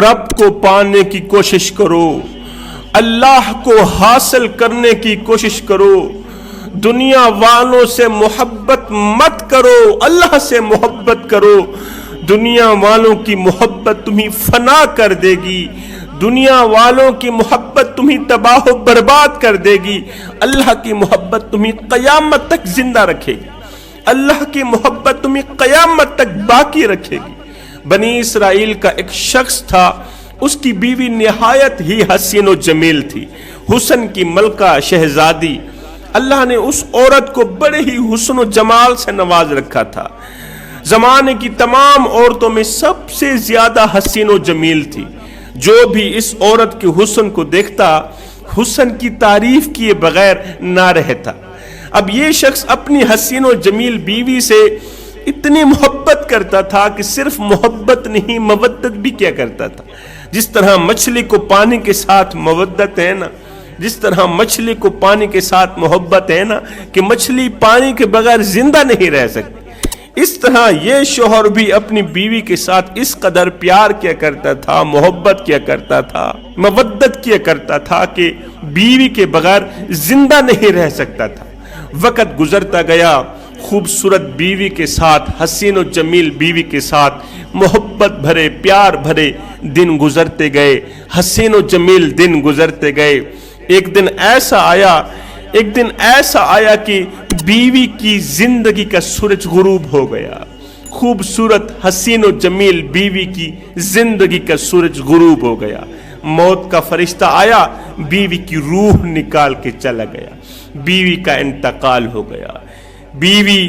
रब को पाने की कोशिश करो, अल्लाह को हासिल करने की कोशिश करो। दुनिया वालों से मोहब्बत मत करो, अल्लाह से मोहब्बत करो। दुनिया वालों की मोहब्बत तुम्हें फना कर देगी, दुनिया वालों की मोहब्बत तुम्हें तबाह बर्बाद कर देगी। अल्लाह की मोहब्बत तुम्हें क़यामत तक जिंदा रखेगी, अल्लाह की मोहब्बत तुम्हें क़यामत तक बाकी रखेगी। बनी इसराइल का एक शख्स था, उसकी बीवी निहायत ही हसीन व जमील थी, हुस्न की मलका शहजादी। अल्लाह ने उस औरत को बड़े ही हुस्न व जमाल से नवाज रखा था। जमाने की तमाम औरतों में सबसे ज्यादा हसीन व जमील थी। जो भी इस औरत के हुस्न को देखता, हुस्न की तारीफ किए बगैर ना रहता। अब ये शख्स अपनी हसीन व जमील बीवी से इतनी मोहब्बत करता था कि सिर्फ मोहब्बत नहीं, मवद्दत भी किया करता था। जिस तरह मछली को पानी के साथ मवद्दत है ना, जिस तरह मछली को पानी के साथ मोहब्बत है ना कि मछली पानी के बगैर जिंदा नहीं रह सकती, इस तरह ये शोहर भी अपनी बीवी के साथ इस कदर प्यार किया करता था, मोहब्बत किया करता था, मवद्दत किया करता था कि बीवी के बगैर जिंदा नहीं रह सकता था। वक्त गुजरता गया, खूबसूरत बीवी के साथ, हसीन और जमील बीवी के साथ मोहब्बत भरे, प्यार भरे दिन गुजरते गए, हसीन और जमील दिन गुजरते गए। एक दिन ऐसा आया कि बीवी की जिंदगी का सूरज गुरूब हो गया। खूबसूरत हसीन और जमील बीवी की जिंदगी का सूरज गुरूब हो गया। मौत का फरिश्ता आया, बीवी की रूह निकाल के चला गया, बीवी का इंतकाल हो गया, बीवी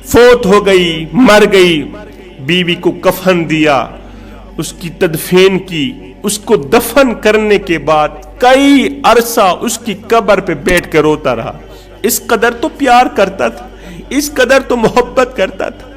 फोत हो गई, मर गई। बीवी को कफन दिया, उसकी तदफीन की। उसको दफन करने के बाद कई अरसा उसकी कब्र पे बैठ कर रोता रहा। इस कदर तो प्यार करता था, इस कदर तो मोहब्बत करता था।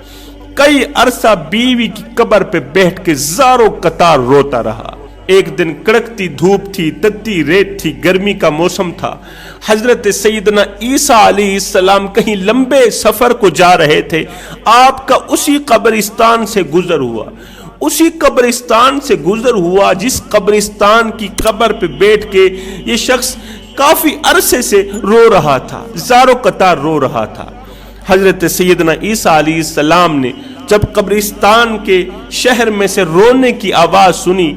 कई अरसा बीवी की कब्र पे बैठ के ज़ारों कतार रोता रहा। एक दिन कड़कती धूप थी, तत्ती रेत थी, गर्मी का मौसम था। हजरत सैयदना ईसा अलैहिस्सलाम कहीं लंबे सफर को जा रहे थे। आपका उसी कब्रिस्तान से गुजर हुआ, उसी कब्रिस्तान से गुजर हुआ जिस कब्रिस्तान की कब्र पे बैठ के ये शख्स काफी अरसे से रो रहा था, ज़ारों कतार रो रहा था। हजरत सैयदना ईसा अलैहिस्सलाम ने जब कब्रिस्तान के शहर में से रोने की आवाज सुनी,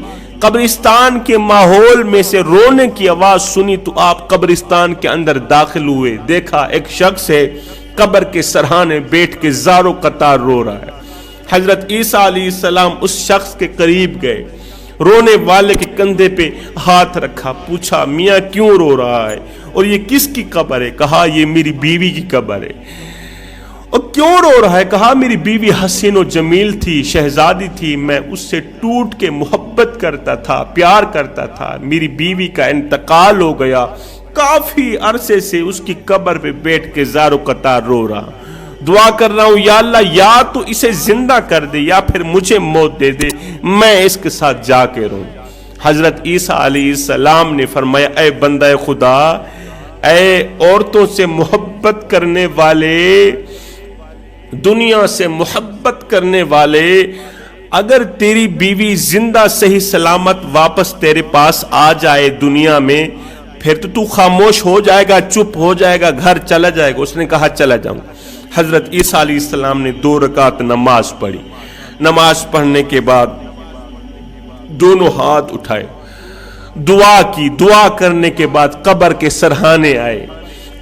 कब्रिस्तान के माहौल में से रोने की आवाज सुनी, तो आप कब्रिस्तान के अंदर दाखिल हुए। देखा एक शख्स है, कब्र के सरहाने बैठ के ज़ारों कतार रो रहा है। हजरत ईसा अलैहिस्सलाम उस शख्स के करीब गए, रोने वाले के कंधे पे हाथ रखा, पूछा मियाँ क्यों रो रहा है और ये किसकी कब्र है? कहा ये मेरी बीवी की कब्र है। और क्यों रो रहा है? कहा मेरी बीवी हसीन और जमील थी, शहजादी थी, मैं उससे टूट के मोहब्बत करता था, प्यार करता था। मेरी बीवी का इंतकाल हो गया, काफी अरसे से उसकी कब्र पे बैठ के ज़ारों कतार रो रहा। दुआ कर रहा हूं या अल्लाह, या तो इसे जिंदा कर दे या फिर मुझे मौत दे दे, मैं इसके साथ जाके रहूं। हजरत ईसा अलैहिस्सलाम ने फरमाया, ऐ बंदा खुदा, ऐ औरतों से मोहब्बत करने वाले, दुनिया से मोहब्बत करने वाले, अगर तेरी बीवी जिंदा सही सलामत वापस तेरे पास आ जाए दुनिया में, फिर तो तू खामोश हो जाएगा, चुप हो जाएगा, घर चला जाएगा। उसने कहा चला जाऊं। हजरत ईसा अलैहिस्सलाम ने 2 रकात नमाज पढ़ी। नमाज पढ़ने के बाद दोनों हाथ उठाए, दुआ की। दुआ करने के बाद कब्र के सरहाने आए,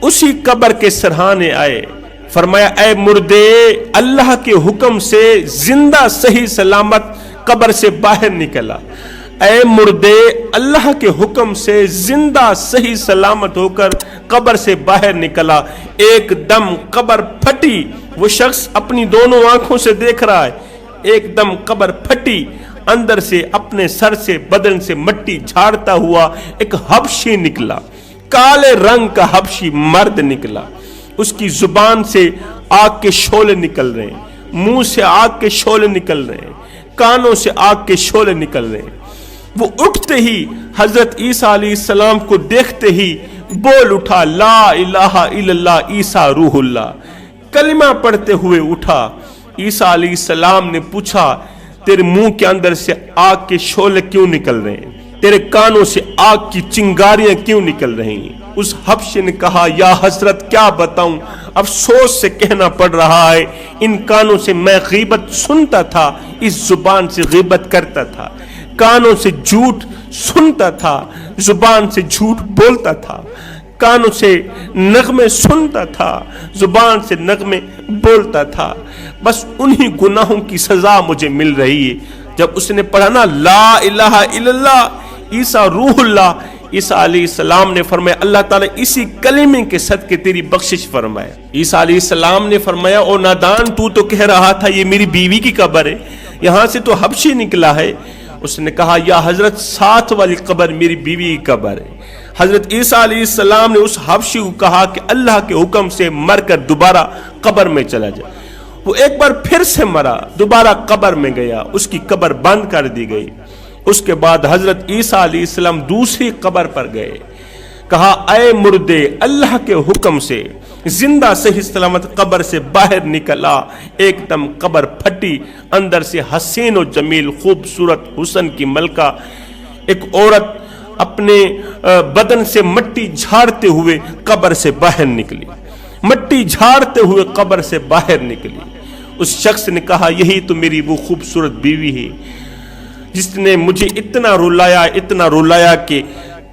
उसी कब्र के सरहाने आए। फरमाया, ऐ मुर्दे, अल्लाह के हुक्म से जिंदा सही सलामत कब्र से बाहर निकला। ऐ मुर्दे, अल्लाह के हुक्म से जिंदा सही सलामत होकर कब्र से बाहर निकला। एकदम कब्र फटी। वो शख्स अपनी दोनों आंखों से देख रहा है, एकदम कब्र फटी। अंदर से अपने सर से, बदन से मिट्टी झाड़ता हुआ एक हबशी निकला, काले रंग का हबशी मर्द निकला। उसकी जुबान से आग के शोले निकल रहे हैं, मुंह से आग के शोले निकल रहे हैं, कानों से आग के शोले निकल रहे हैं। वो उठते ही हजरत ईसा अलैहिस्सलाम को देखते ही बोल उठा, ला इलाहा इल्लल्लाह ईसा रूहुल्लाह, कलिमा पढ़ते हुए उठा। ईसा अलैहिस्सलाम ने पूछा, तेरे मुंह के अंदर से आग के शोले क्यों निकल रहे हैं, तेरे कानों से आग की चिंगारियां क्यों निकल रही हैं। उस हबशी ने कहा, या हजरत क्या बताऊं, अफसोस से कहना पड़ रहा है, इन कानों से मैं गीबत सुनता था, इस जुबान से गीबत करता था। कानों से झूठ सुनता था, जुबान से झूठ बोलता था। कानों से नगमे सुनता था, जुबान से नगमे बोलता था। बस उन्हीं गुनाहों की सजा मुझे मिल रही है। जब उसने पढ़ा ना ला इलाहा इल्लल्लाह ईसा रूहुल्लाह, ईसा अलैहिस्सलाम ने फरमाया अल्लाह ताला इसी कलीमे के सदके तेरी बख्शिश फरमाए। ईसा अलैहिस्सलाम ने फरमाया, ओ नादान, तू तो कह रहा था ये मेरी बीवी की कब्र है, यहां से तो हबशी निकला है। उसने कहा, या हजरत साथ वाली कब्र मेरी बीवी की कब्र है। हजरत ईसा अलैहिस्सलाम ने उस हबशी को कहा कि अल्लाह के हुक्म से मरकर दोबारा कब्र में चला जा। वो एक बार फिर से मरा, दोबारा कब्र में गया, उसकी कब्र बंद कर दी गई। उसके बाद हजरत ईसा अलैहिस्सलाम दूसरी कब्र पर गए, कहा, ऐ मुर्दे, अल्लाह के हुक्म से जिंदा सही सलामत कब्र से बाहर निकला। एकदम कब्र फटी, अंदर से हसीन और जमील खूबसूरत हुस्न की मलका एक औरत अपने बदन से मट्टी झाड़ते हुए कब्र से बाहर निकली। मट्टी झाड़ते हुए कब्र से बाहर निकली। उस शख्स ने कहा, यही तो मेरी वो खूबसूरत बीवी है जिसने मुझे इतना रुलाया कि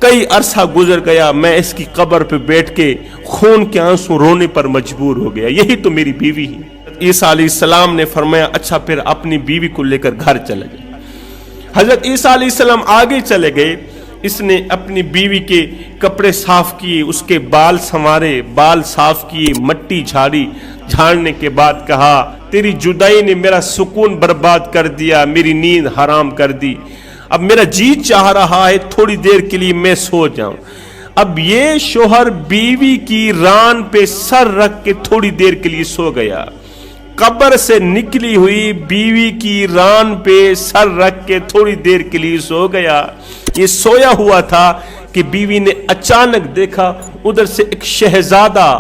कई अरसा गुजर गया, मैं इसकी कब्र पे बैठ के खून के आंसू रोने पर मजबूर हो गया। यही तो मेरी बीवी है। ईसा अलैहिस्सलाम ने फरमाया, अच्छा फिर अपनी बीवी को लेकर घर चले गए। हजरत ईसा अलैहिस्सलाम आगे चले गए। इसने अपनी बीवी के कपड़े साफ किए, उसके बाल संवारे, बाल साफ किए, मट्टी झाड़ी। झाड़ने के बाद कहा, तेरी जुदाई ने मेरा सुकून बर्बाद कर दिया, मेरी नींद हराम कर दी। अब मेरा जी चाह रहा है थोड़ी देर के लिए मैं सो जाऊं। अब ये शोहर बीवी की रान पे सर रख के थोड़ी देर के लिए सो गया। कब्र से निकली हुई बीवी की रान पे सर रख के थोड़ी देर के लिए सो गया। ये सोया हुआ था कि बीवी ने अचानक देखा उधर से एक शहजादा,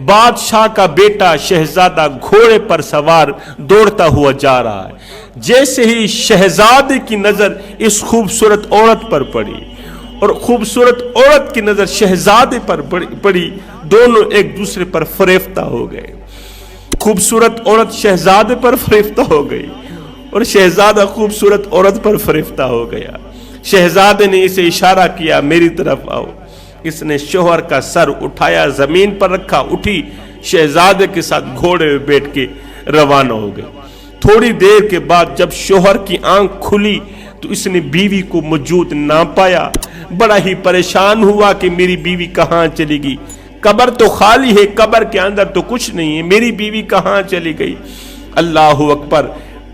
बादशाह का बेटा शहजादा घोड़े पर सवार दौड़ता हुआ जा रहा है। जैसे ही शहजादे की नजर इस खूबसूरत औरत पर पड़ी और खूबसूरत औरत की नजर शहजादे पर पड़ी, दोनों एक दूसरे पर फरेफ्ता हो गए। खूबसूरत औरत शहजादे पर फरेफ्ता हो गई और शहजादा खूबसूरत औरत पर फरेफ्ता हो गया। शहजादे ने इसे इशारा किया, मेरी तरफ आओ। इसने शोहर का सर उठाया, जमीन पर रखा, उठी, शहजादे के साथ घोड़े में बैठ के रवाना हो गई। थोड़ी देर के बाद जब शोहर की आंख खुली तो इसने बीवी को मौजूद ना पाया। बड़ा ही परेशान हुआ कि मेरी बीवी कहाँ चली गई। कब्र तो खाली है, कब्र के अंदर तो कुछ नहीं है, मेरी बीवी कहाँ चली गई। अल्लाह अकबर।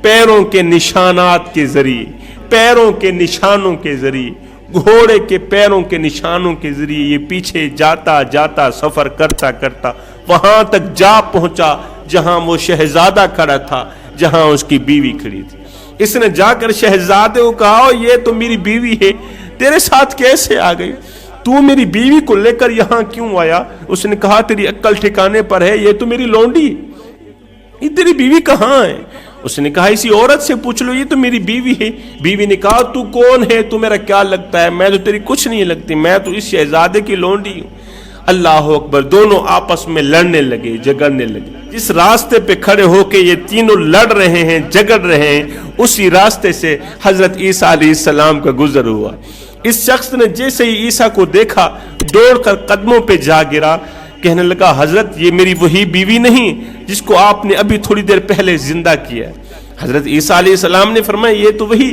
पैरों के निशानात के जरिए, पैरों के निशानों के जरिए, घोड़े के पैरों के निशानों के जरिए ये पीछे जाता जाता सफर करता करता वहां तक जा पहुंचा जहां वो शहजादा खड़ा था, जहां उसकी बीवी खड़ी थी। इसने जाकर शहजादे को कहा, ये तो मेरी बीवी है, तेरे साथ कैसे आ गई, तू मेरी बीवी को लेकर यहाँ क्यों आया। उसने कहा, तेरी अक्ल ठिकाने पर है, ये तो मेरी लौंडी, ये तेरी बीवी कहाँ है। उसने कहा, इसी औरत से पूछ लो, ये तो मेरी बीवी है। बीवी ने कहा, तू कौन है, तू मेरा क्या लगता है, मैं तो तेरी कुछ नहीं लगती, मैं तो इस शहजादे की लौंडी हूँ। अल्लाह अकबर। दोनों आपस में लड़ने लगे, झगड़ने लगे। जिस रास्ते पे खड़े होके ये तीनों लड़ रहे हैं, झगड़ रहे हैं, उसी रास्ते से हजरत ईसा अलैहिस्सलाम का गुजर हुआ। इस शख्स ने जैसे ही ईसा को देखा दौड़कर कदमों पे जा गिरा, कहने लगा, हजरत ये मेरी वही बीवी नहीं जिसको आपने अभी थोड़ी देर पहले जिंदा किया। हजरत ईसा अलैहिस्सलाम ने फरमाया, ये तो वही